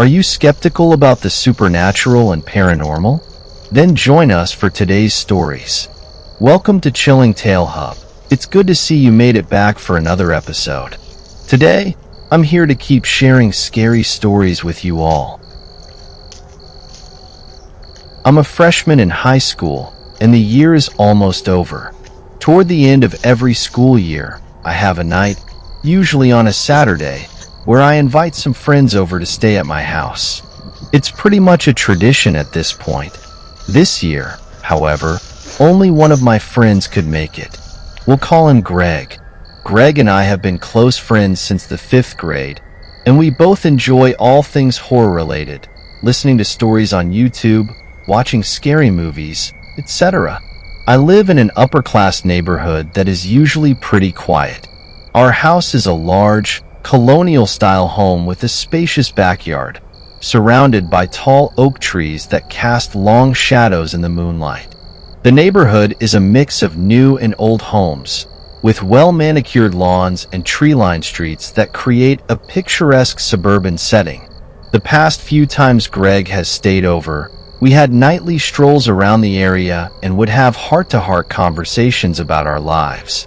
Are you skeptical about the supernatural and paranormal? Then join us for today's stories. Welcome to Chilling Tale Hub. It's good to see you made it back for another episode. Today, I'm here to keep sharing scary stories with you all. I'm a freshman in high school, and the year is almost over. Toward the end of every school year, I have a night, usually on a Saturday, where I invite some friends over to stay at my house. It's pretty much a tradition at this point. This year, however, only one of my friends could make it. We'll call him Greg. Greg and I have been close friends since the 5th grade, and we both enjoy all things horror-related, listening to stories on YouTube, watching scary movies, etc. I live in an upper-class neighborhood that is usually pretty quiet. Our house is a large, colonial-style home with a spacious backyard, surrounded by tall oak trees that cast long shadows in the moonlight. The neighborhood is a mix of new and old homes, with well-manicured lawns and tree-lined streets that create a picturesque suburban setting. The past few times Greg has stayed over, we had nightly strolls around the area and would have heart-to-heart conversations about our lives.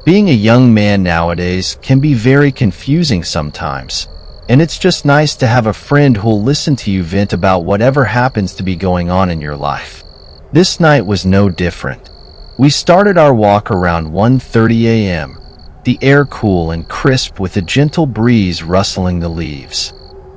Being a young man nowadays can be very confusing sometimes, and it's just nice to have a friend who'll listen to you vent about whatever happens to be going on in your life. This night was no different. We started our walk around 1:30 a.m., the air cool and crisp with a gentle breeze rustling the leaves.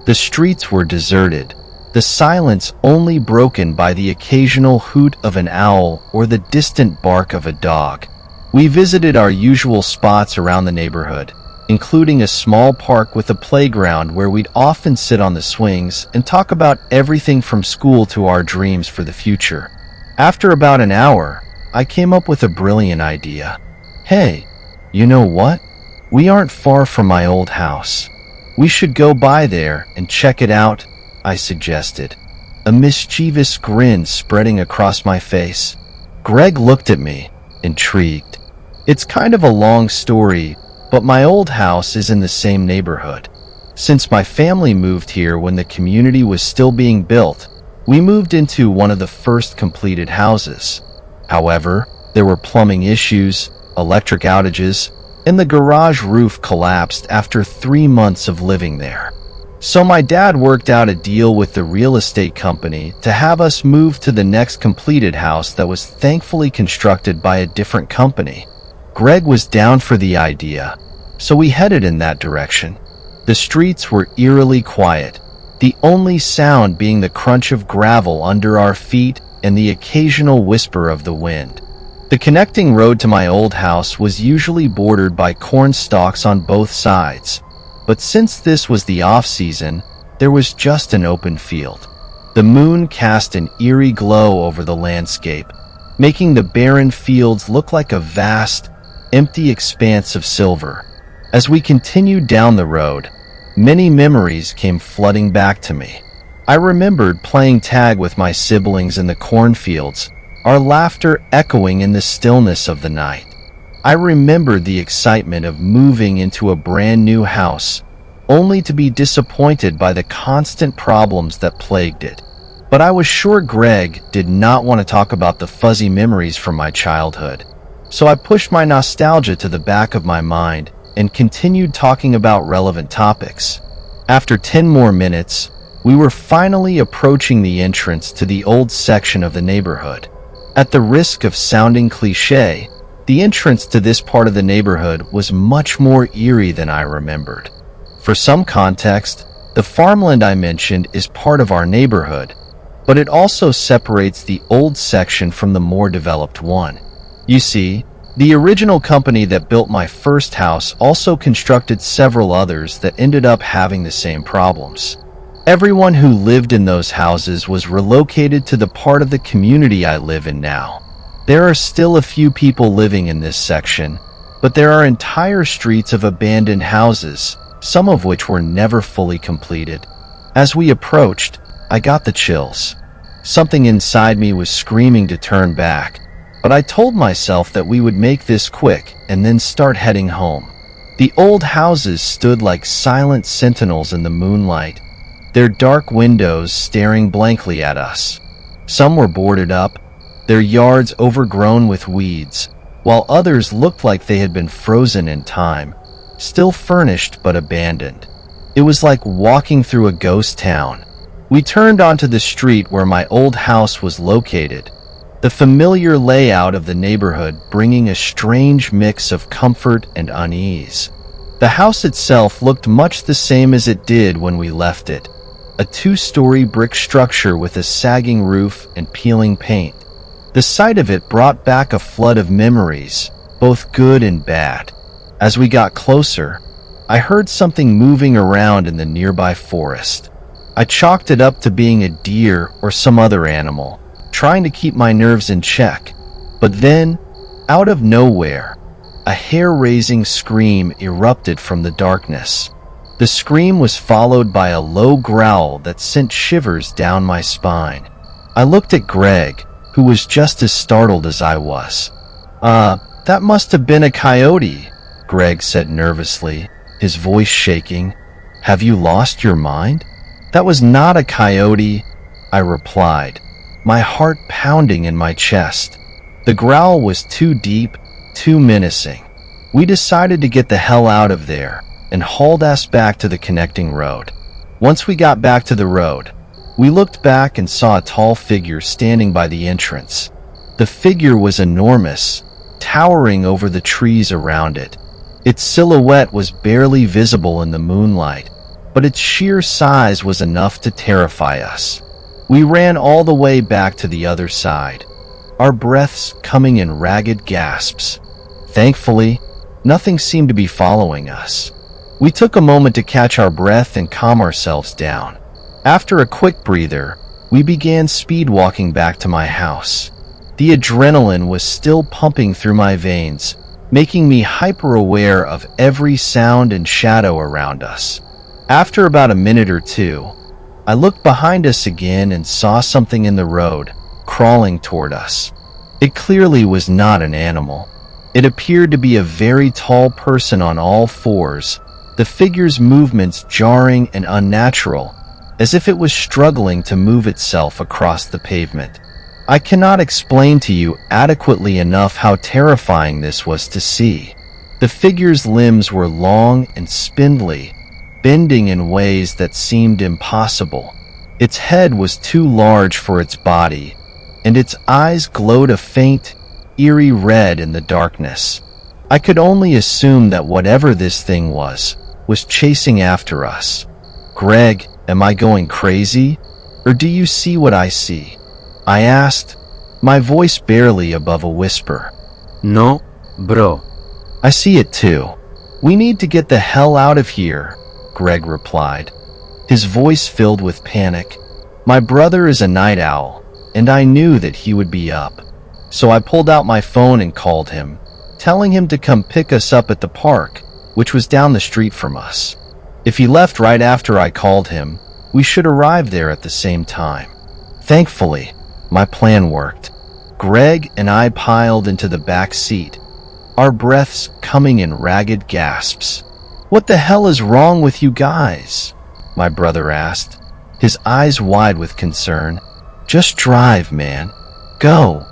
The streets were deserted, the silence only broken by the occasional hoot of an owl or the distant bark of a dog. We visited our usual spots around the neighborhood, including a small park with a playground where we'd often sit on the swings and talk about everything from school to our dreams for the future. After about an hour, I came up with a brilliant idea. Hey, you know what? We aren't far from my old house. We should go by there and check it out, I suggested, a mischievous grin spreading across my face. Greg looked at me, intrigued. It's kind of a long story, but my old house is in the same neighborhood. Since my family moved here when the community was still being built, we moved into one of the first completed houses. However, there were plumbing issues, electric outages, and the garage roof collapsed after 3 months of living there. So my dad worked out a deal with the real estate company to have us move to the next completed house that was thankfully constructed by a different company. Greg was down for the idea, so we headed in that direction. The streets were eerily quiet, the only sound being the crunch of gravel under our feet and the occasional whisper of the wind. The connecting road to my old house was usually bordered by corn stalks on both sides, but since this was the off-season, there was just an open field. The moon cast an eerie glow over the landscape, making the barren fields look like a vast, empty expanse of silver. As we continued down the road, many memories came flooding back to me. I remembered playing tag with my siblings in the cornfields, our laughter echoing in the stillness of the night. I remembered the excitement of moving into a brand new house, only to be disappointed by the constant problems that plagued it. But I was sure Greg did not want to talk about the fuzzy memories from my childhood. So I pushed my nostalgia to the back of my mind and continued talking about relevant topics. After 10 more minutes, we were finally approaching the entrance to the old section of the neighborhood. At the risk of sounding cliché, the entrance to this part of the neighborhood was much more eerie than I remembered. For some context, the farmland I mentioned is part of our neighborhood, but it also separates the old section from the more developed one. You see, the original company that built my first house also constructed several others that ended up having the same problems. Everyone who lived in those houses was relocated to the part of the community I live in now. There are still a few people living in this section, but there are entire streets of abandoned houses, some of which were never fully completed. As we approached, I got the chills. Something inside me was screaming to turn back, but I told myself that we would make this quick and then start heading home. The old houses stood like silent sentinels in the moonlight, their dark windows staring blankly at us. Some were boarded up, their yards overgrown with weeds, while others looked like they had been frozen in time, still furnished but abandoned. It was like walking through a ghost town. We turned onto the street where my old house was located, the familiar layout of the neighborhood bringing a strange mix of comfort and unease. The house itself looked much the same as it did when we left it, a two-story brick structure with a sagging roof and peeling paint. The sight of it brought back a flood of memories, both good and bad. As we got closer, I heard something moving around in the nearby forest. I chalked it up to being a deer or some other animal, trying to keep my nerves in check. But then, out of nowhere, a hair-raising scream erupted from the darkness. The scream was followed by a low growl that sent shivers down my spine. I looked at Greg, who was just as startled as I was. That must have been a coyote," Greg said nervously, his voice shaking. "Have you lost your mind?" "That was not a coyote," I replied, my heart pounding in my chest. The growl was too deep, too menacing. We decided to get the hell out of there and hauled ass back to the connecting road. Once we got back to the road, we looked back and saw a tall figure standing by the entrance. The figure was enormous, towering over the trees around it. Its silhouette was barely visible in the moonlight, but its sheer size was enough to terrify us. We ran all the way back to the other side, our breaths coming in ragged gasps. Thankfully, nothing seemed to be following us. We took a moment to catch our breath and calm ourselves down. After a quick breather, we began speed walking back to my house. The adrenaline was still pumping through my veins, making me hyper-aware of every sound and shadow around us. After about a minute or two, I looked behind us again and saw something in the road, crawling toward us. It clearly was not an animal. It appeared to be a very tall person on all fours, the figure's movements jarring and unnatural, as if it was struggling to move itself across the pavement. I cannot explain to you adequately enough how terrifying this was to see. The figure's limbs were long and spindly, bending in ways that seemed impossible. Its head was too large for its body, and its eyes glowed a faint, eerie red in the darkness. I could only assume that whatever this thing was chasing after us. "Greg, am I going crazy? Or do you see what I see?" I asked, my voice barely above a whisper. "No, bro. I see it too. We need to get the hell out of here," Greg replied, his voice filled with panic. My brother is a night owl, and I knew that he would be up. So I pulled out my phone and called him, telling him to come pick us up at the park, which was down the street from us. If he left right after I called him, we should arrive there at the same time. Thankfully, my plan worked. Greg and I piled into the back seat, our breaths coming in ragged gasps. "What the hell is wrong with you guys?" my brother asked, his eyes wide with concern. "Just drive, man. Go,"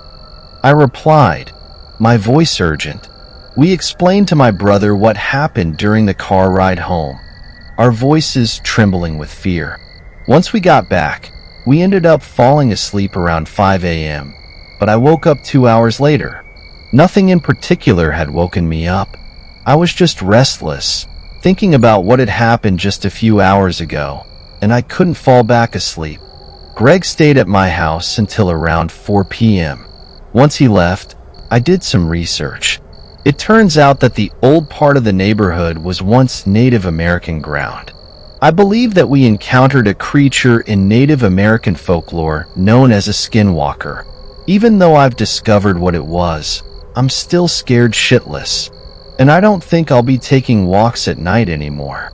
I replied, my voice urgent. We explained to my brother what happened during the car ride home, our voices trembling with fear. Once we got back, we ended up falling asleep around 5 a.m., but I woke up 2 hours later. Nothing in particular had woken me up. I was just restless, thinking about what had happened just a few hours ago, and I couldn't fall back asleep. Greg stayed at my house until around 4 p.m. Once he left, I did some research. It turns out that the old part of the neighborhood was once Native American ground. I believe that we encountered a creature in Native American folklore known as a Skinwalker. Even though I've discovered what it was, I'm still scared shitless, and I don't think I'll be taking walks at night anymore.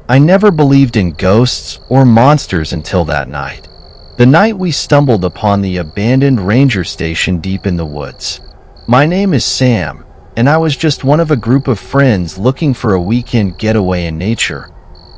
I never believed in ghosts or monsters until that night. The night we stumbled upon the abandoned ranger station deep in the woods. My name is Sam, and I was just one of a group of friends looking for a weekend getaway in nature,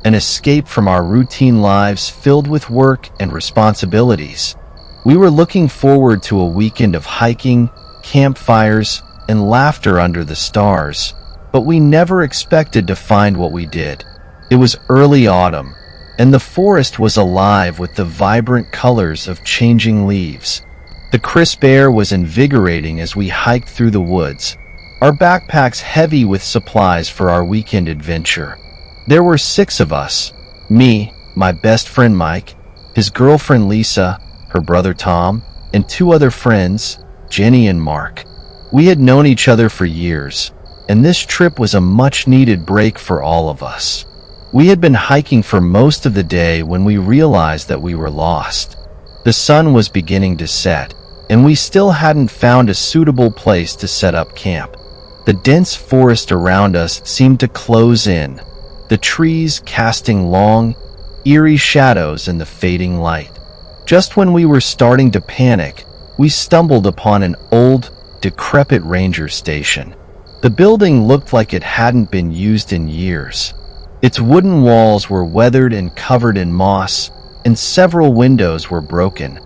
an escape from our routine lives filled with work and responsibilities. We were looking forward to a weekend of hiking, campfires, and laughter under the stars, but we never expected to find what we did. It was early autumn, and the forest was alive with the vibrant colors of changing leaves. The crisp air was invigorating as we hiked through the woods, our backpacks heavy with supplies for our weekend adventure. There were 6 of us: me, my best friend Mike, his girlfriend Lisa, her brother Tom, and 2 other friends, Jenny and Mark. We had known each other for years, and this trip was a much-needed break for all of us. We had been hiking for most of the day when we realized that we were lost. The sun was beginning to set, and we still hadn't found a suitable place to set up camp. The dense forest around us seemed to close in, the trees casting long, eerie shadows in the fading light. Just when we were starting to panic, we stumbled upon an old, decrepit ranger station. The building looked like it hadn't been used in years. Its wooden walls were weathered and covered in moss, and several windows were broken,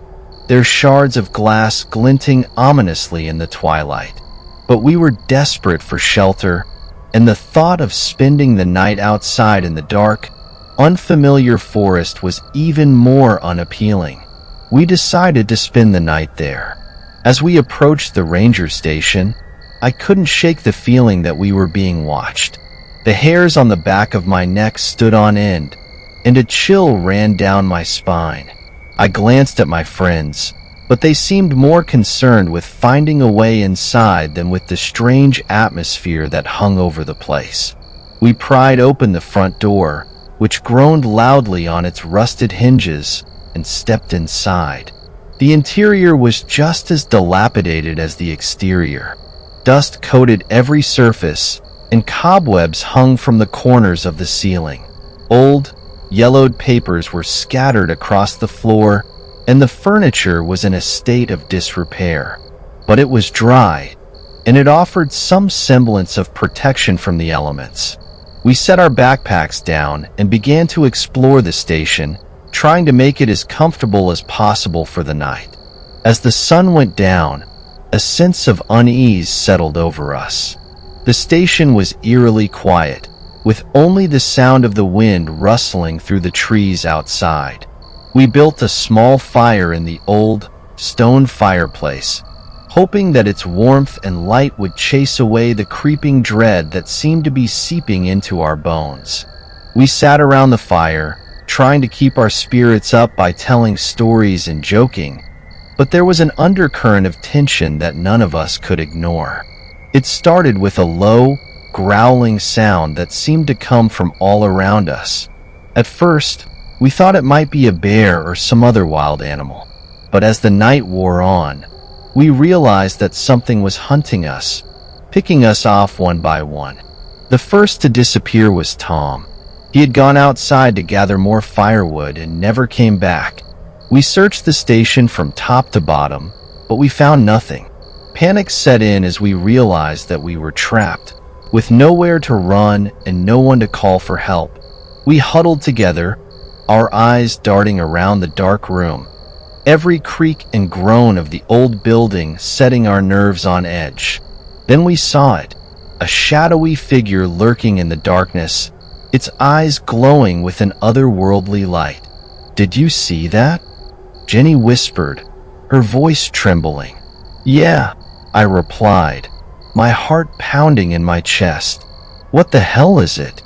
their shards of glass glinting ominously in the twilight. But we were desperate for shelter, and the thought of spending the night outside in the dark, unfamiliar forest was even more unappealing. We decided to spend the night there. As we approached the ranger station, I couldn't shake the feeling that we were being watched. The hairs on the back of my neck stood on end, and a chill ran down my spine. I glanced at my friends, but they seemed more concerned with finding a way inside than with the strange atmosphere that hung over the place. We pried open the front door, which groaned loudly on its rusted hinges, and stepped inside. The interior was just as dilapidated as the exterior. Dust coated every surface, and cobwebs hung from the corners of the ceiling. Old, yellowed papers were scattered across the floor, and the furniture was in a state of disrepair. But it was dry, and it offered some semblance of protection from the elements. We set our backpacks down and began to explore the station, trying to make it as comfortable as possible for the night. As the sun went down, a sense of unease settled over us. The station was eerily quiet, with only the sound of the wind rustling through the trees outside. We built a small fire in the old, stone fireplace, hoping that its warmth and light would chase away the creeping dread that seemed to be seeping into our bones. We sat around the fire, trying to keep our spirits up by telling stories and joking, but there was an undercurrent of tension that none of us could ignore. It started with a low, growling sound that seemed to come from all around us. At first, we thought it might be a bear or some other wild animal, but as the night wore on, we realized that something was hunting us, picking us off one by one. The first to disappear was Tom. He had gone outside to gather more firewood and never came back. We searched the station from top to bottom, but we found nothing. Panic set in as we realized that we were trapped, with nowhere to run and no one to call for help. We huddled together, our eyes darting around the dark room, every creak and groan of the old building setting our nerves on edge. Then we saw it, a shadowy figure lurking in the darkness, its eyes glowing with an otherworldly light. "Did you see that?" Jenny whispered, her voice trembling. "Yeah," I replied, my heart pounding in my chest. "What the hell is it?"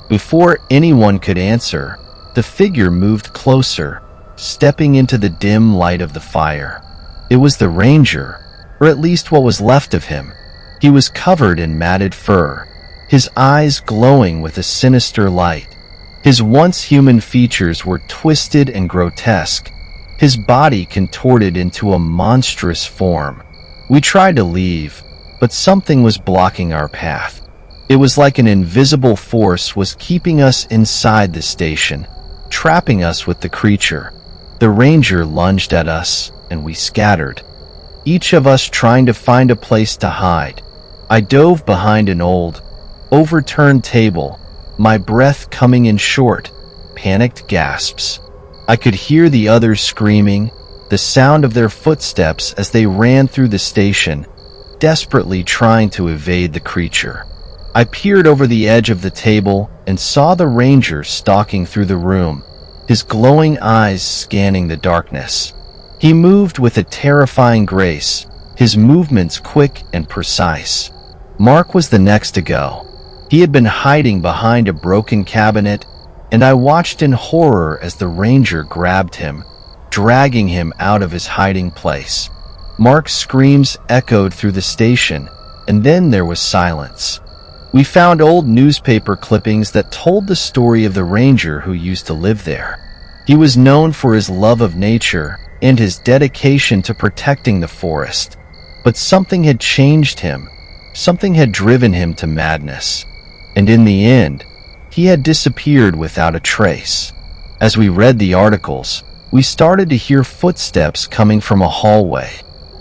Before anyone could answer, the figure moved closer, stepping into the dim light of the fire. It was the ranger, or at least what was left of him. He was covered in matted fur, his eyes glowing with a sinister light. His once human features were twisted and grotesque, his body contorted into a monstrous form. We tried to leave, but something was blocking our path. It was like an invisible force was keeping us inside the station, trapping us with the creature. The ranger lunged at us, and we scattered, each of us trying to find a place to hide. I dove behind an old, overturned table, my breath coming in short, panicked gasps. I could hear the others screaming, the sound of their footsteps as they ran through the station, desperately trying to evade the creature. I peered over the edge of the table and saw the ranger stalking through the room, his glowing eyes scanning the darkness. He moved with a terrifying grace, his movements quick and precise. Mark was the next to go. He had been hiding behind a broken cabinet, and I watched in horror as the ranger grabbed him, dragging him out of his hiding place. Mark's screams echoed through the station, and then there was silence. We found old newspaper clippings that told the story of the ranger who used to live there. He was known for his love of nature and his dedication to protecting the forest. But something had changed him. Something had driven him to madness. And in the end, he had disappeared without a trace. As we read the articles, we started to hear footsteps coming from a hallway.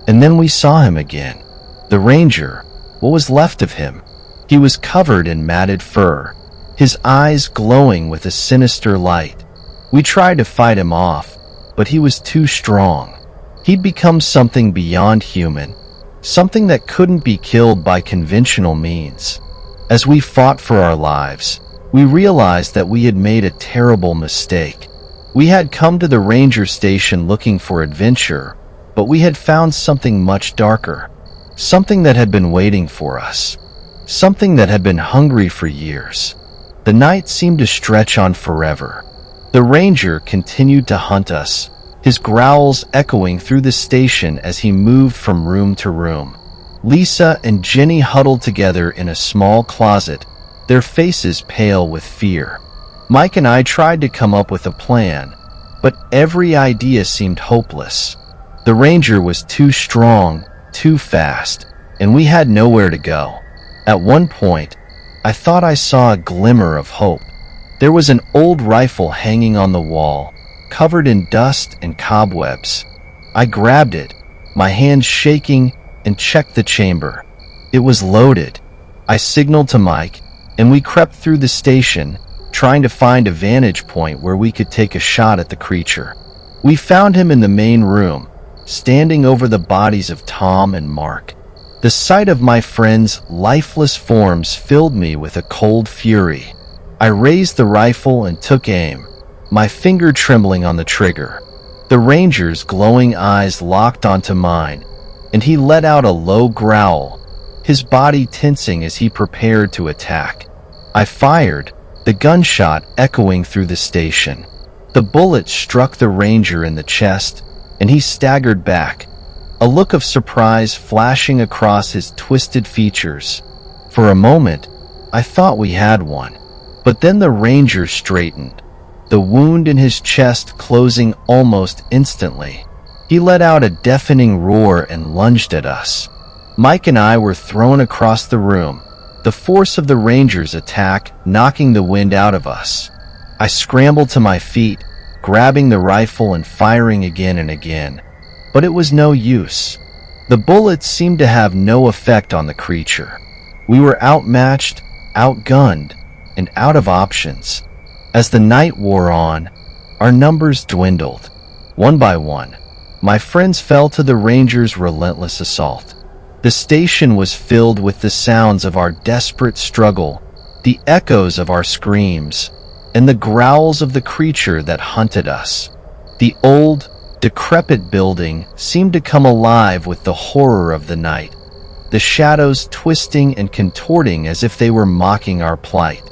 And then we saw him again. The ranger, what was left of him? He was covered in matted fur, his eyes glowing with a sinister light. We tried to fight him off, but he was too strong. He'd become something beyond human, something that couldn't be killed by conventional means. As we fought for our lives, we realized that we had made a terrible mistake. We had come to the ranger station looking for adventure, but we had found something much darker, something that had been waiting for us, something that had been hungry for years. The night seemed to stretch on forever. The ranger continued to hunt us, his growls echoing through the station as he moved from room to room. Lisa and Jenny huddled together in a small closet, their faces pale with fear. Mike and I tried to come up with a plan, but every idea seemed hopeless. The ranger was too strong, too fast, and we had nowhere to go. At one point, I thought I saw a glimmer of hope. There was an old rifle hanging on the wall, covered in dust and cobwebs. I grabbed it, my hands shaking, and checked the chamber. It was loaded. I signaled to Mike, and we crept through the station, trying to find a vantage point where we could take a shot at the creature. We found him in the main room, standing over the bodies of Tom and Mark. The sight of my friends' lifeless forms filled me with a cold fury. I raised the rifle and took aim, my finger trembling on the trigger. The ranger's glowing eyes locked onto mine, and he let out a low growl, his body tensing as he prepared to attack. I fired, the gunshot echoing through the station. The bullet struck the ranger in the chest, and he staggered back, a look of surprise flashing across his twisted features. For a moment, I thought we had one. But then the ranger straightened, the wound in his chest closing almost instantly. He let out a deafening roar and lunged at us. Mike and I were thrown across the room, the force of the ranger's attack knocking the wind out of us. I scrambled to my feet, grabbing the rifle and firing again and again. But it was no use. The bullets seemed to have no effect on the creature. We were outmatched, outgunned, and out of options. As the night wore on, our numbers dwindled. One by one, my friends fell to the ranger's relentless assault. The station was filled with the sounds of our desperate struggle, the echoes of our screams, and the growls of the creature that hunted us. The old, decrepit building seemed to come alive with the horror of the night, the shadows twisting and contorting as if they were mocking our plight.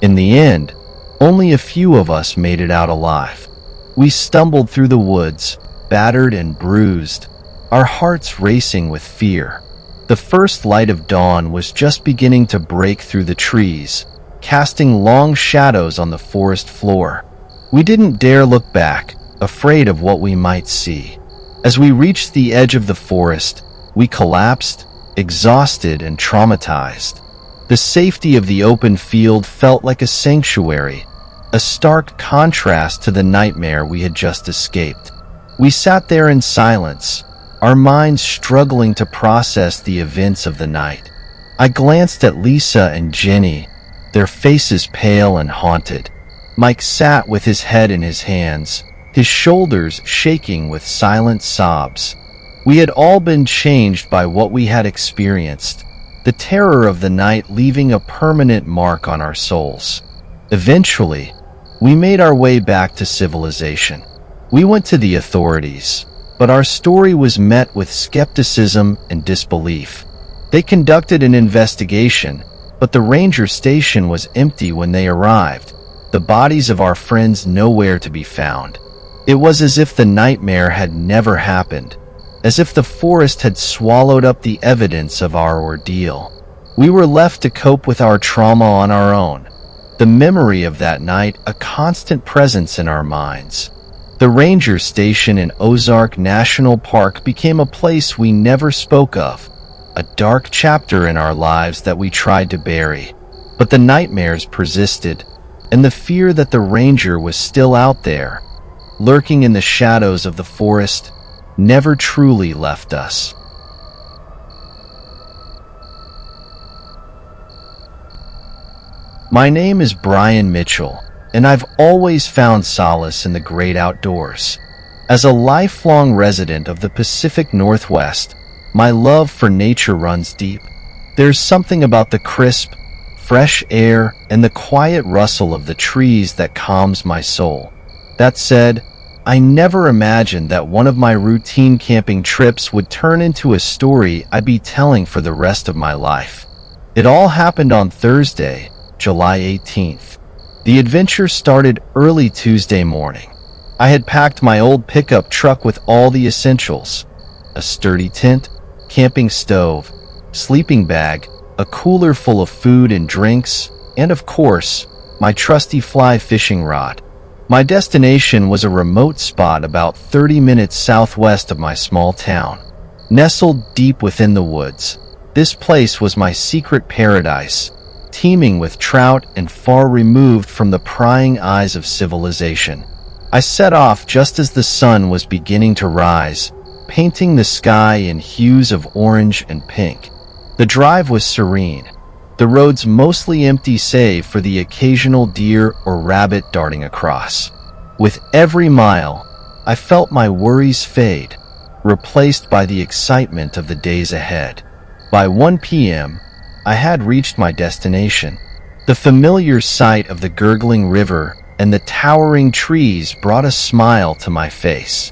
In the end, only a few of us made it out alive. We stumbled through the woods, battered and bruised, our hearts racing with fear. The first light of dawn was just beginning to break through the trees, casting long shadows on the forest floor. We didn't dare look back, afraid of what we might see. As we reached the edge of the forest, we collapsed, exhausted and traumatized. The safety of the open field felt like a sanctuary, a stark contrast to the nightmare we had just escaped. We sat there in silence, our minds struggling to process the events of the night. I glanced at Lisa and Jenny, their faces pale and haunted. Mike sat with his head in his hands, his shoulders shaking with silent sobs. We had all been changed by what we had experienced, the terror of the night leaving a permanent mark on our souls. Eventually, we made our way back to civilization. We went to the authorities, but our story was met with skepticism and disbelief. They conducted an investigation, but the ranger station was empty when they arrived, the bodies of our friends nowhere to be found. It was as if the nightmare had never happened, as if the forest had swallowed up the evidence of our ordeal. We were left to cope with our trauma on our own, the memory of that night a constant presence in our minds. The ranger station in Ozark National Park became a place we never spoke of, a dark chapter in our lives that we tried to bury. But the nightmares persisted, and the fear that the ranger was still out there, lurking in the shadows of the forest, never truly left us. My name is Brian Mitchell, and I've always found solace in the great outdoors. As a lifelong resident of the Pacific Northwest, my love for nature runs deep. There's something about the crisp, fresh air and the quiet rustle of the trees that calms my soul. That said, I never imagined that one of my routine camping trips would turn into a story I'd be telling for the rest of my life. It all happened on Thursday, July 18th. The adventure started early Tuesday morning. I had packed my old pickup truck with all the essentials: a sturdy tent, camping stove, sleeping bag, a cooler full of food and drinks, and of course, my trusty fly fishing rod. My destination was a remote spot about 30 minutes southwest of my small town. Nestled deep within the woods, this place was my secret paradise, teeming with trout and far removed from the prying eyes of civilization. I set off just as the sun was beginning to rise, painting the sky in hues of orange and pink. The drive was serene, the roads mostly empty save for the occasional deer or rabbit darting across. With every mile, I felt my worries fade, replaced by the excitement of the days ahead. By 1 p.m., I had reached my destination. The familiar sight of the gurgling river and the towering trees brought a smile to my face.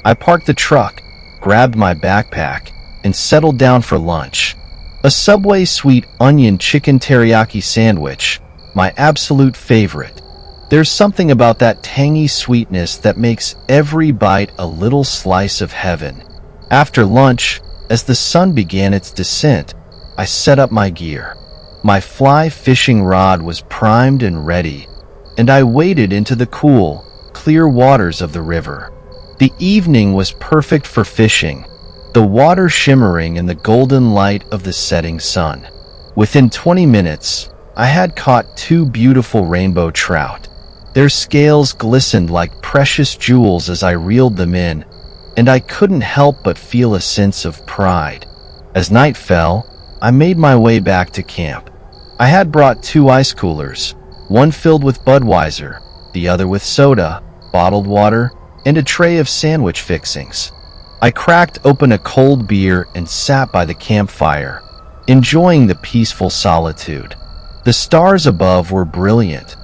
I parked the truck, grabbed my backpack, and settled down for lunch. A Subway sweet onion chicken teriyaki sandwich, my absolute favorite. There's something about that tangy sweetness that makes every bite a little slice of heaven. After lunch, as the sun began its descent, I set up my gear. My fly fishing rod was primed and ready, and I waded into the cool, clear waters of the river. The evening was perfect for fishing, the water shimmering in the golden light of the setting sun. Within 20 minutes, I had caught 2 beautiful rainbow trout. Their scales glistened like precious jewels as I reeled them in, and I couldn't help but feel a sense of pride. As night fell, I made my way back to camp. I had brought 2 ice coolers, one filled with Budweiser, the other with soda, bottled water, and a tray of sandwich fixings. I cracked open a cold beer and sat by the campfire, enjoying the peaceful solitude. The stars above were brilliant,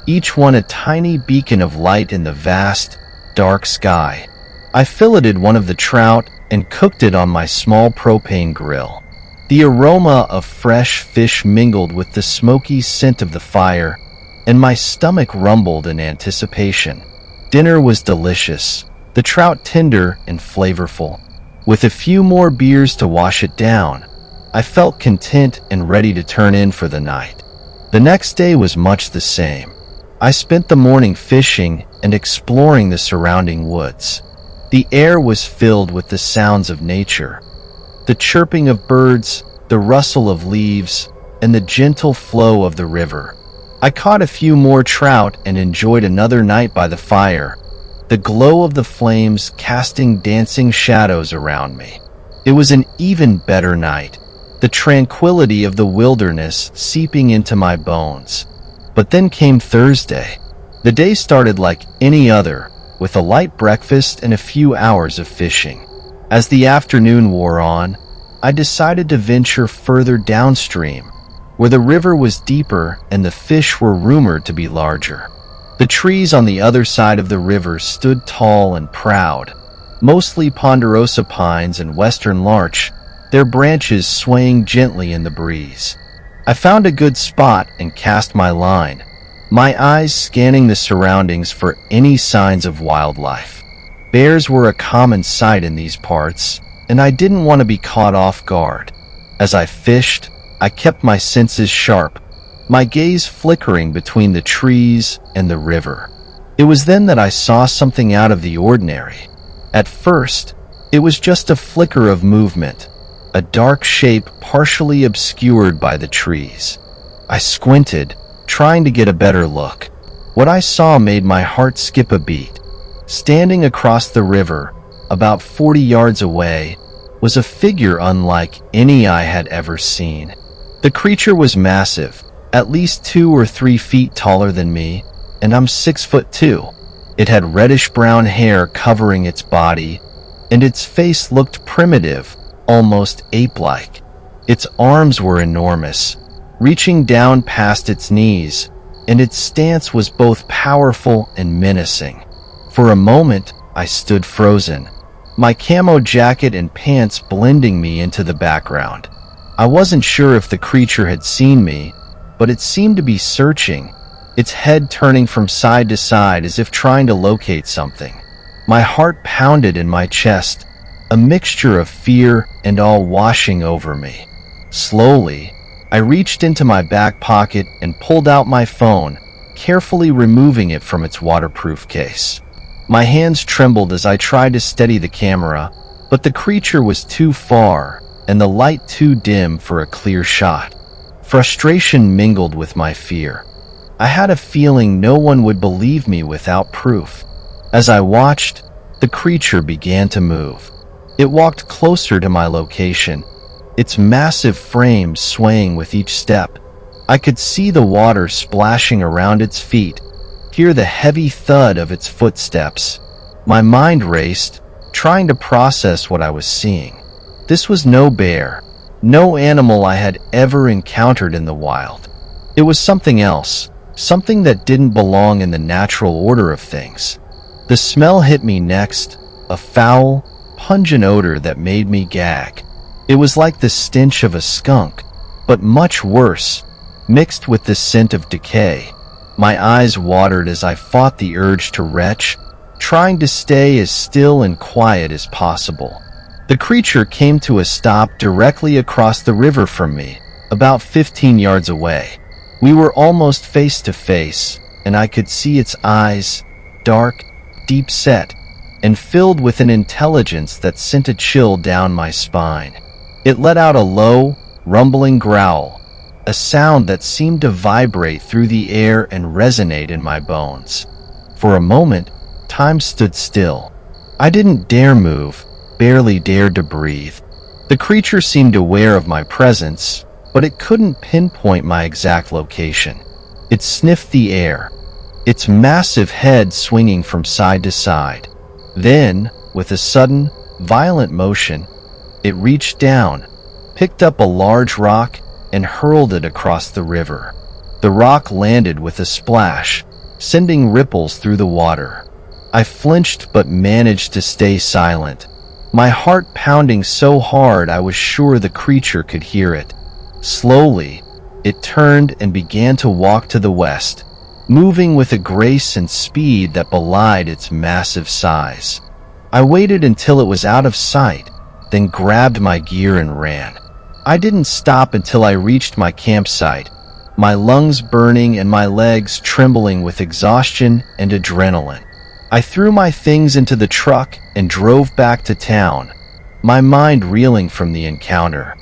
each one a tiny beacon of light in the vast, dark sky. I filleted one of the trout and cooked it on my small propane grill. The aroma of fresh fish mingled with the smoky scent of the fire, and my stomach rumbled in anticipation. Dinner was delicious, the trout tender and flavorful. With a few more beers to wash it down, I felt content and ready to turn in for the night. The next day was much the same. I spent the morning fishing and exploring the surrounding woods. The air was filled with the sounds of nature, the chirping of birds, the rustle of leaves, and the gentle flow of the river. I caught a few more trout and enjoyed another night by the fire, the glow of the flames casting dancing shadows around me. It was an even better night, the tranquility of the wilderness seeping into my bones. But then came Thursday. The day started like any other, with a light breakfast and a few hours of fishing. As the afternoon wore on, I decided to venture further downstream, where the river was deeper and the fish were rumored to be larger. The trees on the other side of the river stood tall and proud, mostly ponderosa pines and western larch, their branches swaying gently in the breeze. I found a good spot and cast my line, my eyes scanning the surroundings for any signs of wildlife. Bears were a common sight in these parts, and I didn't want to be caught off guard. As I fished, I kept my senses sharp, my gaze flickering between the trees and the river. It was then that I saw something out of the ordinary. At first, it was just a flicker of movement, a dark shape partially obscured by the trees. I squinted, trying to get a better look. What I saw made my heart skip a beat. Standing across the river, about 40 yards away, was a figure unlike any I had ever seen. The creature was massive, at least 2 or 3 feet taller than me, and I'm 6'2". It had reddish-brown hair covering its body, and its face looked primitive, almost ape-like. Its arms were enormous, reaching down past its knees, and its stance was both powerful and menacing. For a moment, I stood frozen, my camo jacket and pants blending me into the background. I wasn't sure if the creature had seen me, but it seemed to be searching, its head turning from side to side as if trying to locate something. My heart pounded in my chest, a mixture of fear and awe washing over me. Slowly, I reached into my back pocket and pulled out my phone, carefully removing it from its waterproof case. My hands trembled as I tried to steady the camera, but the creature was too far and the light too dim for a clear shot. Frustration mingled with my fear. I had a feeling no one would believe me without proof. As I watched, the creature began to move. It walked closer to my location, its massive frame swaying with each step. I could see the water splashing around its feet, hear the heavy thud of its footsteps. My mind raced, trying to process what I was seeing. This was no bear, no animal I had ever encountered in the wild. It was something else, something that didn't belong in the natural order of things. The smell hit me next, a foul, pungent odor that made me gag. It was like the stench of a skunk, but much worse, mixed with the scent of decay. My eyes watered as I fought the urge to retch, trying to stay as still and quiet as possible. The creature came to a stop directly across the river from me, about 15 yards away. We were almost face to face, and I could see its eyes, dark, deep set, and filled with an intelligence that sent a chill down my spine. It let out a low, rumbling growl, a sound that seemed to vibrate through the air and resonate in my bones. For a moment, time stood still. I didn't dare move, barely dared to breathe. The creature seemed aware of my presence, but it couldn't pinpoint my exact location. It sniffed the air, its massive head swinging from side to side. Then, with a sudden, violent motion, it reached down, picked up a large rock, and hurled it across the river. The rock landed with a splash, sending ripples through the water. I flinched but managed to stay silent, my heart pounding so hard I was sure the creature could hear it. Slowly, it turned and began to walk to the west, moving with a grace and speed that belied its massive size. I waited until it was out of sight, then grabbed my gear and ran. I didn't stop until I reached my campsite, my lungs burning and my legs trembling with exhaustion and adrenaline. I threw my things into the truck and drove back to town, my mind reeling from the encounter.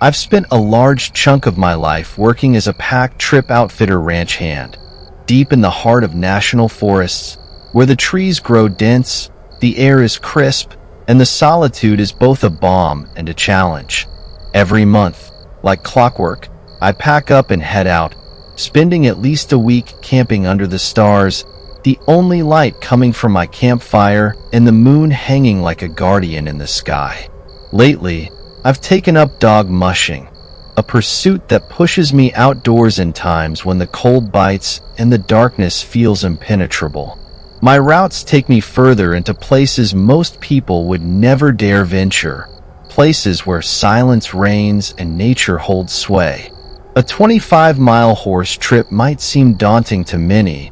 I've spent a large chunk of my life working as a pack trip outfitter ranch hand, deep in the heart of national forests, where the trees grow dense, the air is crisp, and the solitude is both a balm and a challenge. Every month, like clockwork, I pack up and head out, spending at least a week camping under the stars, the only light coming from my campfire and the moon hanging like a guardian in the sky. Lately, I've taken up dog mushing, a pursuit that pushes me outdoors in times when the cold bites and the darkness feels impenetrable. My routes take me further into places most people would never dare venture, places where silence reigns and nature holds sway. A 25-mile horse trip might seem daunting to many,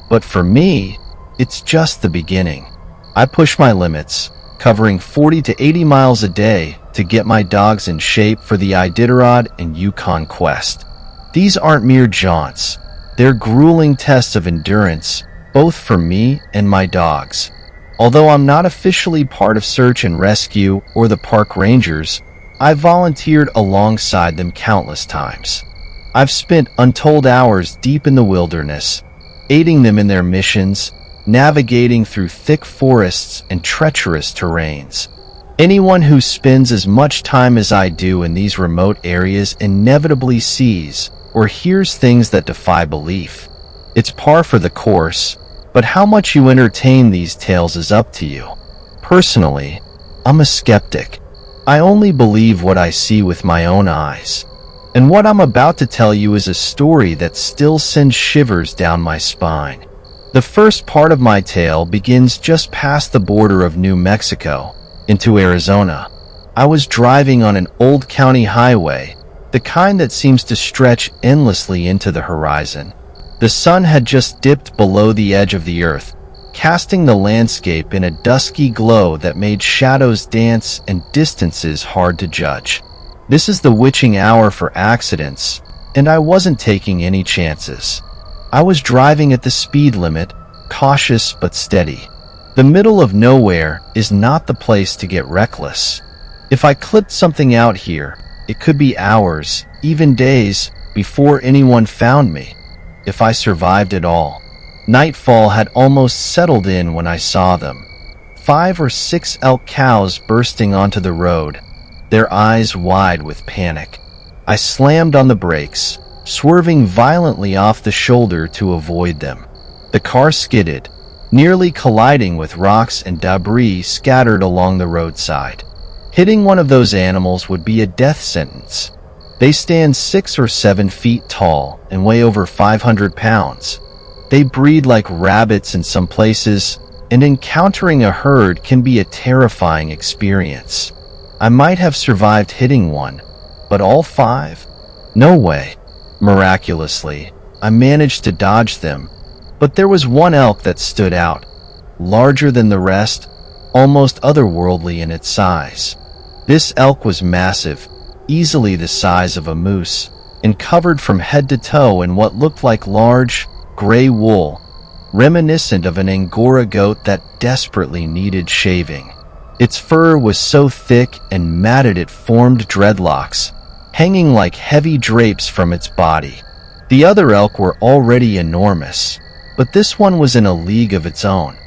but for me, it's just the beginning. I push my limits, covering 40 to 80 miles a day to get my dogs in shape for the Iditarod and Yukon quest. These aren't mere jaunts. They're grueling tests of endurance, both for me and my dogs. Although I'm not officially part of search and rescue or the park rangers, I've volunteered alongside them countless times. I've spent untold hours deep in the wilderness, aiding them in their missions, navigating through thick forests and treacherous terrains. Anyone who spends as much time as I do in these remote areas inevitably sees or hears things that defy belief. It's par for the course, but how much you entertain these tales is up to you. Personally, I'm a skeptic. I only believe what I see with my own eyes. And what I'm about to tell you is a story that still sends shivers down my spine. The first part of my tale begins just past the border of New Mexico, into Arizona. I was driving on an old county highway, the kind that seems to stretch endlessly into the horizon. The sun had just dipped below the edge of the earth, casting the landscape in a dusky glow that made shadows dance and distances hard to judge. This is the witching hour for accidents, and I wasn't taking any chances. I was driving at the speed limit, cautious but steady. The middle of nowhere is not the place to get reckless. If I clipped something out here, it could be hours, even days, before anyone found me, if I survived at all. Nightfall had almost settled in when I saw them. 5 or 6 elk cows bursting onto the road, their eyes wide with panic. I slammed on the brakes, swerving violently off the shoulder to avoid them. The car skidded, nearly colliding with rocks and debris scattered along the roadside. Hitting one of those animals would be a death sentence. They stand 6 or 7 feet tall and weigh over 500 pounds. They breed like rabbits in some places, and encountering a herd can be a terrifying experience. I might have survived hitting one, but all 5? No way. Miraculously, I managed to dodge them, but there was one elk that stood out, larger than the rest, almost otherworldly in its size. This elk was massive, easily the size of a moose, and covered from head to toe in what looked like large, gray wool, reminiscent of an Angora goat that desperately needed shaving. Its fur was so thick and matted it formed dreadlocks, hanging like heavy drapes from its body. The other elk were already enormous, but this one was in a league of its own.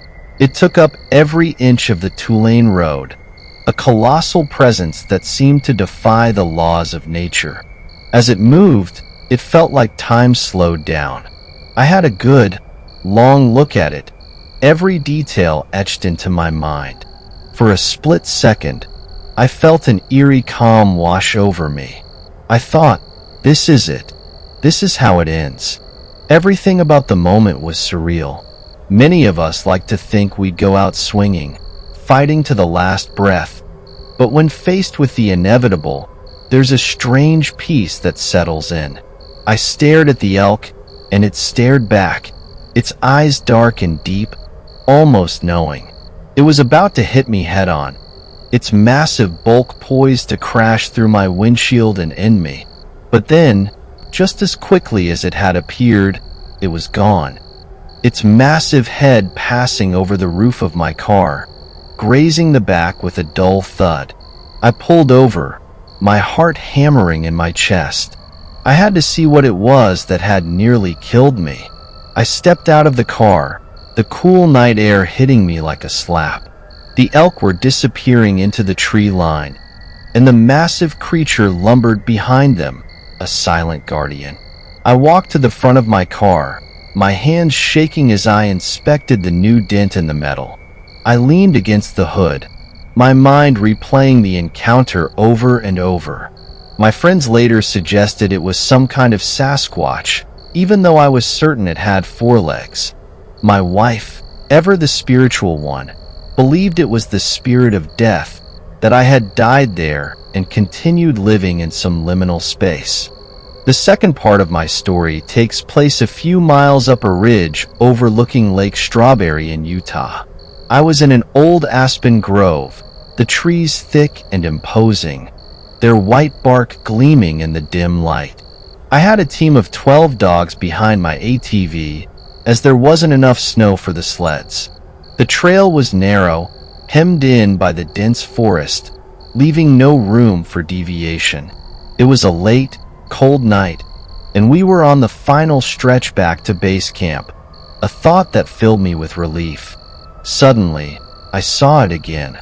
It took up every inch of the Tulane Road, a colossal presence that seemed to defy the laws of nature. As it moved, it felt like time slowed down. I had a good, long look at it, every detail etched into my mind. For a split second, I felt an eerie calm wash over me. I thought, this is it. This is how it ends. Everything about the moment was surreal. Many of us like to think we'd go out swinging, fighting to the last breath. But when faced with the inevitable, there's a strange peace that settles in. I stared at the elk, and it stared back, its eyes dark and deep, almost knowing. It was about to hit me head on, its massive bulk poised to crash through my windshield and end me. But then, just as quickly as it had appeared, it was gone. Its massive head passing over the roof of my car, grazing the back with a dull thud. I pulled over, my heart hammering in my chest. I had to see what it was that had nearly killed me. I stepped out of the car, the cool night air hitting me like a slap. The elk were disappearing into the tree line, and the massive creature lumbered behind them, a silent guardian. I walked to the front of my car, my hands shaking as I inspected the new dent in the metal. I leaned against the hood, my mind replaying the encounter over and over. My friends later suggested it was some kind of Sasquatch, even though I was certain it had 4 legs. My wife, ever the spiritual one, believed it was the spirit of death, that I had died there and continued living in some liminal space. The second part of my story takes place a few miles up a ridge overlooking Lake Strawberry in Utah. I was in an old aspen grove, the trees thick and imposing, their white bark gleaming in the dim light. I had a team of 12 dogs behind my ATV, as there wasn't enough snow for the sleds. The trail was narrow, hemmed in by the dense forest, leaving no room for deviation. It was a late, cold night, and we were on the final stretch back to base camp, a thought that filled me with relief. Suddenly, I saw it again,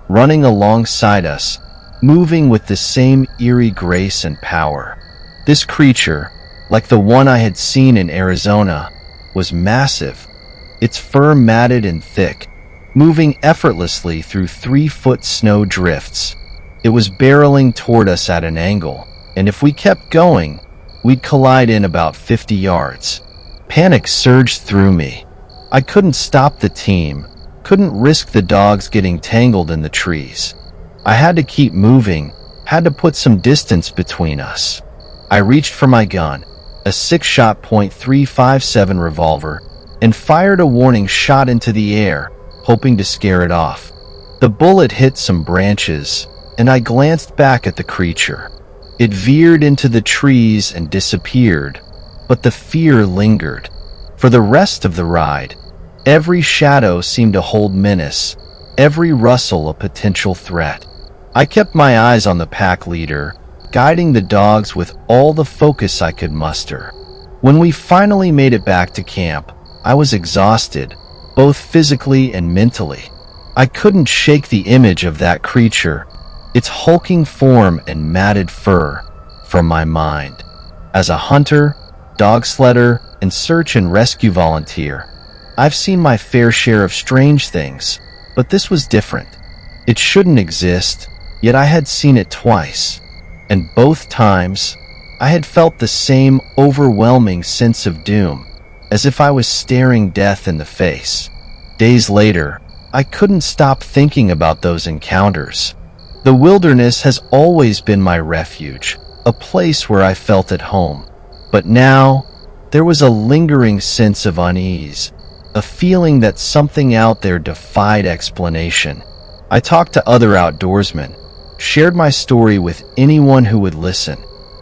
running alongside us, moving with the same eerie grace and power. This creature, like the one I had seen in Arizona, was massive, its fur matted and thick, moving effortlessly through 3-foot snow drifts. It was barreling toward us at an angle, and if we kept going, we'd collide in about 50 yards. Panic surged through me. I couldn't stop the team, couldn't risk the dogs getting tangled in the trees. I had to keep moving, had to put some distance between us. I reached for my gun, a 6-shot .357 revolver, and fired a warning shot into the air, hoping to scare it off. The bullet hit some branches, and I glanced back at the creature. It veered into the trees and disappeared, but the fear lingered. For the rest of the ride, every shadow seemed to hold menace, every rustle a potential threat. I kept my eyes on the pack leader, guiding the dogs with all the focus I could muster. When we finally made it back to camp, I was exhausted, both physically and mentally. I couldn't shake the image of that creature, its hulking form and matted fur, from my mind. As a hunter, dog sledder, and search and rescue volunteer, I've seen my fair share of strange things, but this was different. It shouldn't exist, yet I had seen it twice, and both times I had felt the same overwhelming sense of doom, as if I was staring death in the face. Days later, I couldn't stop thinking about those encounters. The wilderness has always been my refuge, a place where I felt at home. But now, there was a lingering sense of unease, a feeling that something out there defied explanation. I talked to other outdoorsmen, shared my story with anyone who would listen.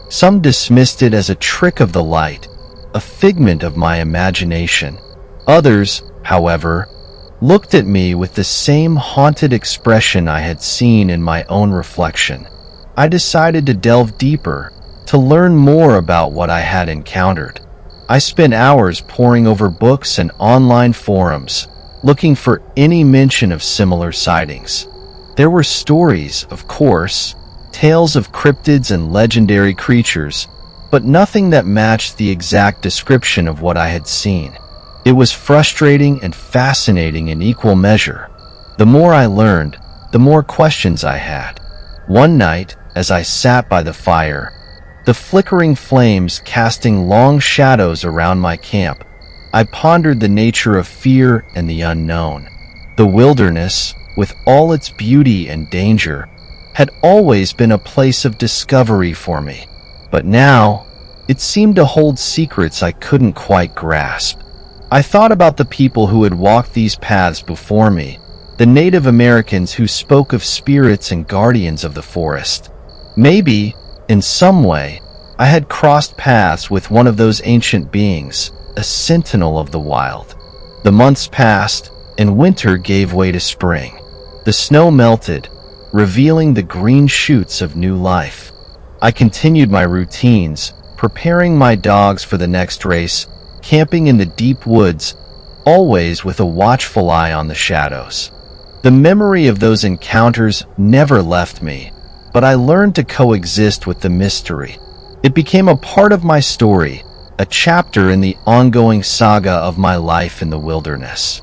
Some dismissed it as a trick of the light, a figment of my imagination. Others, however, looked at me with the same haunted expression I had seen in my own reflection. I decided to delve deeper, to learn more about what I had encountered. I spent hours poring over books and online forums, looking for any mention of similar sightings. There were stories, of course, tales of cryptids and legendary creatures, but nothing that matched the exact description of what I had seen. It was frustrating and fascinating in equal measure. The more I learned, the more questions I had. One night, as I sat by the fire, the flickering flames casting long shadows around my camp, I pondered the nature of fear and the unknown. The wilderness, with all its beauty and danger, had always been a place of discovery for me. But now, it seemed to hold secrets I couldn't quite grasp. I thought about the people who had walked these paths before me, the Native Americans who spoke of spirits and guardians of the forest. Maybe, in some way, I had crossed paths with one of those ancient beings, a sentinel of the wild. The months passed, and winter gave way to spring. The snow melted, revealing the green shoots of new life. I continued my routines, preparing my dogs for the next race, camping in the deep woods, always with a watchful eye on the shadows. The memory of those encounters never left me, but I learned to coexist with the mystery. It became a part of my story, a chapter in the ongoing saga of my life in the wilderness.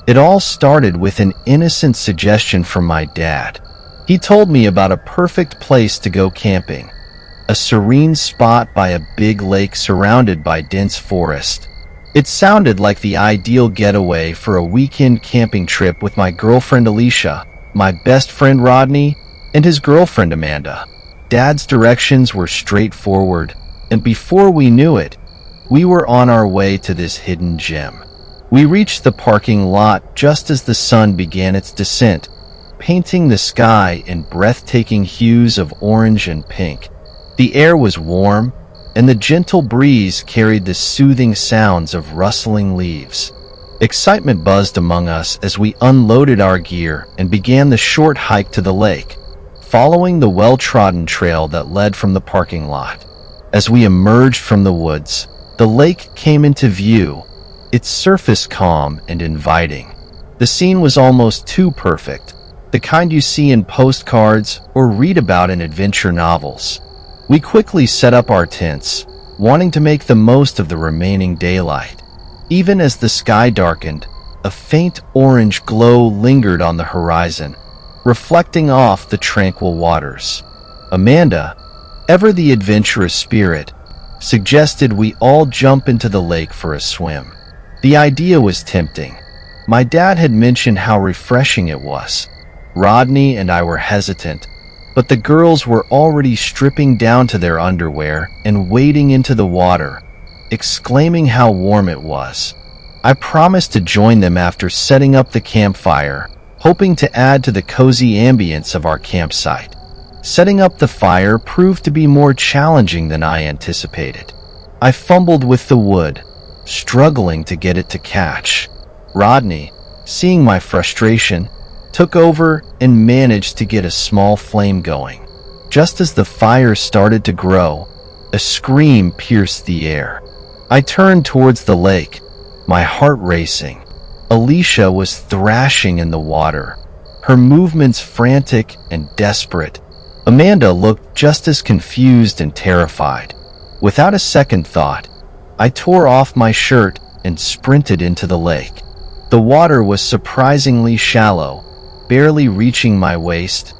It all started with an innocent suggestion from my dad. He told me about a perfect place to go camping, a serene spot by a big lake surrounded by dense forest. It sounded like the ideal getaway for a weekend camping trip with my girlfriend Alicia, my best friend Rodney, and his girlfriend Amanda. Dad's directions were straightforward, and before we knew it, we were on our way to this hidden gem. We reached the parking lot just as the sun began its descent, painting the sky in breathtaking hues of orange and pink. The air was warm, and the gentle breeze carried the soothing sounds of rustling leaves. Excitement buzzed among us as we unloaded our gear and began the short hike to the lake, following the well-trodden trail that led from the parking lot. As we emerged from the woods, the lake came into view, its surface calm and inviting. The scene was almost too perfect, the kind you see in postcards or read about in adventure novels. We quickly set up our tents, wanting to make the most of the remaining daylight. Even as the sky darkened, a faint orange glow lingered on the horizon, reflecting off the tranquil waters. Amanda, ever the adventurous spirit, suggested we all jump into the lake for a swim. The idea was tempting. My dad had mentioned how refreshing it was. Rodney and I were hesitant, but the girls were already stripping down to their underwear and wading into the water, exclaiming how warm it was. I promised to join them after setting up the campfire, hoping to add to the cozy ambience of our campsite. Setting up the fire proved to be more challenging than I anticipated. I fumbled with the wood, struggling to get it to catch. Rodney, seeing my frustration, took over and managed to get a small flame going. Just as the fire started to grow, a scream pierced the air. I turned towards the lake, my heart racing. Alicia was thrashing in the water, her movements frantic and desperate. Amanda looked just as confused and terrified. Without a second thought, I tore off my shirt and sprinted into the lake. The water was surprisingly shallow, barely reaching my waist,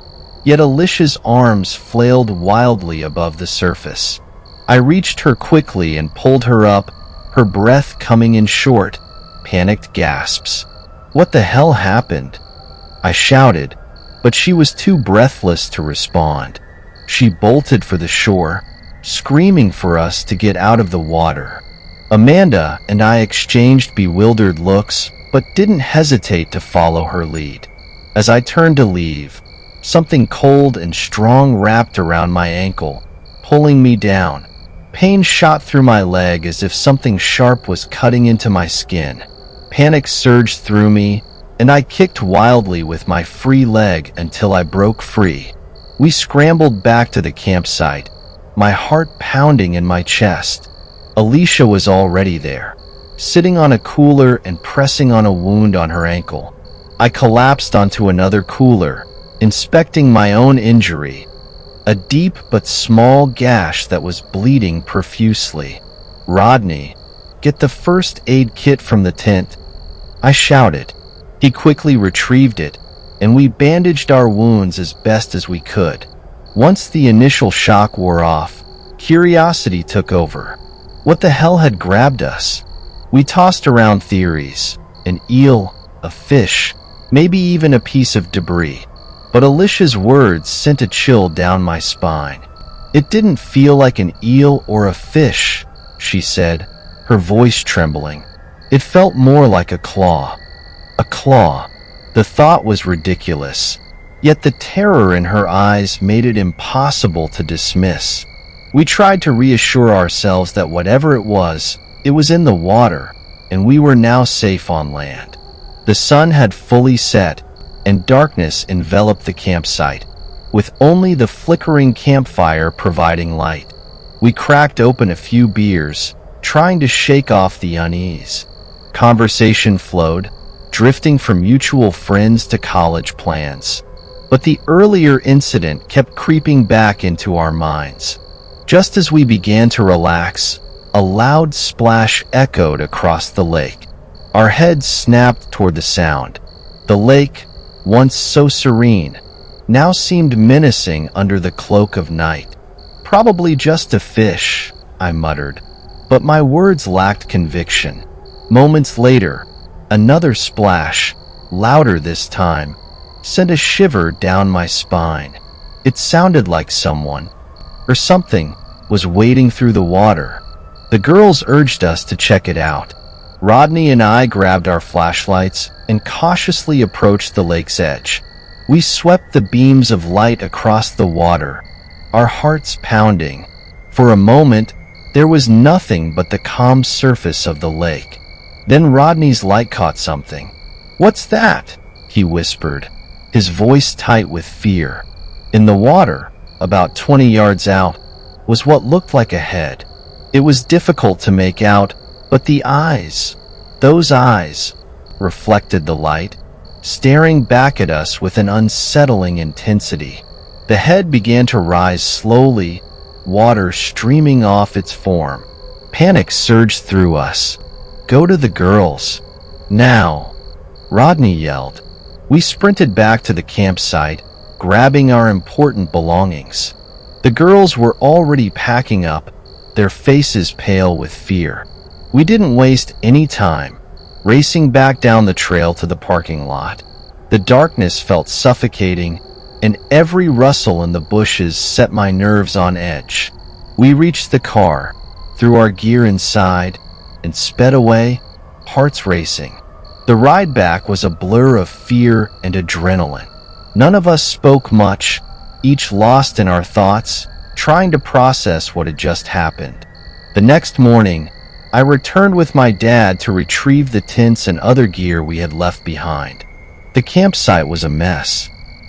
yet Alicia's arms flailed wildly above the surface. I reached her quickly and pulled her up, her breath coming in short, panicked gasps. "What the hell happened?" I shouted, but she was too breathless to respond. She bolted for the shore, screaming for us to get out of the water. Amanda and I exchanged bewildered looks, but didn't hesitate to follow her lead. As I turned to leave, something cold and strong wrapped around my ankle, pulling me down. Pain shot through my leg as if something sharp was cutting into my skin. Panic surged through me, and I kicked wildly with my free leg until I broke free. We scrambled back to the campsite, my heart pounding in my chest. Alicia was already there, sitting on a cooler and pressing on a wound on her ankle. I collapsed onto another cooler, inspecting my own injury, a deep but small gash that was bleeding profusely. "Rodney, get the first aid kit from the tent," I shouted. He quickly retrieved it, and we bandaged our wounds as best as we could. Once the initial shock wore off, curiosity took over. What the hell had grabbed us? We tossed around theories: an eel, a fish, maybe even a piece of debris. But Alicia's words sent a chill down my spine. "It didn't feel like an eel or a fish," she said, her voice trembling. "It felt more like a claw." A claw. The thought was ridiculous, yet the terror in her eyes made it impossible to dismiss. We tried to reassure ourselves that whatever it was in the water, and we were now safe on land. The sun had fully set, and darkness enveloped the campsite, with only the flickering campfire providing light. We cracked open a few beers, trying to shake off the unease. Conversation flowed, drifting from mutual friends to college plans. But the earlier incident kept creeping back into our minds. Just as we began to relax, a loud splash echoed across the lake. Our heads snapped toward the sound. The lake, once so serene, now seemed menacing under the cloak of night. "Probably just a fish," I muttered, but my words lacked conviction. Moments later, another splash, louder this time, sent a shiver down my spine. It sounded like someone, or something, was wading through the water. The girls urged us to check it out. Rodney and I grabbed our flashlights and cautiously approached the lake's edge. We swept the beams of light across the water, our hearts pounding. For a moment, there was nothing but the calm surface of the lake. Then Rodney's light caught something. "What's that?" he whispered, his voice tight with fear. In the water, about 20 yards out, was what looked like a head. It was difficult to make out, but the eyes, those eyes, reflected the light, staring back at us with an unsettling intensity. The head began to rise slowly, water streaming off its form. Panic surged through us. "Go to the girls. Now!" Rodney yelled. We sprinted back to the campsite, grabbing our important belongings. The girls were already packing up, their faces pale with fear. We didn't waste any time, racing back down the trail to the parking lot. The darkness felt suffocating, and every rustle in the bushes set my nerves on edge. We reached the car, threw our gear inside, and sped away, hearts racing. The ride back was a blur of fear and adrenaline. None of us spoke much, each lost in our thoughts, trying to process what had just happened. The next morning, I returned with my dad to retrieve the tents and other gear we had left behind. The campsite was a mess.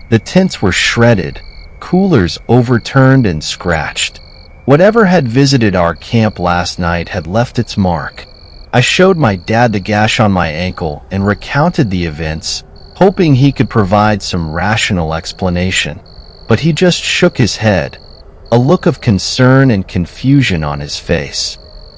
The tents were shredded, coolers overturned and scratched. Whatever had visited our camp last night had left its mark. I showed my dad the gash on my ankle and recounted the events, hoping he could provide some rational explanation. But he just shook his head, a look of concern and confusion on his face.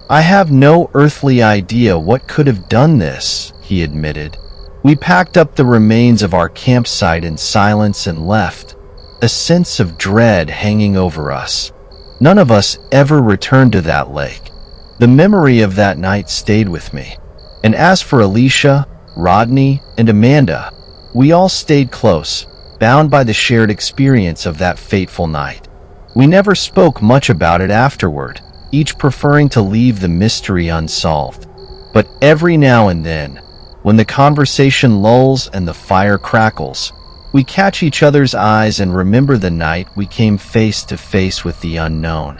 "I have no earthly idea what could have done this," he admitted. We packed up the remains of our campsite in silence and left, a sense of dread hanging over us. None of us ever returned to that lake. The memory of that night stayed with me. And as for Alicia, Rodney, and Amanda, we all stayed close, bound by the shared experience of that fateful night. We never spoke much about it afterward, each preferring to leave the mystery unsolved. But every now and then, when the conversation lulls and the fire crackles, we catch each other's eyes and remember the night we came face to face with the unknown.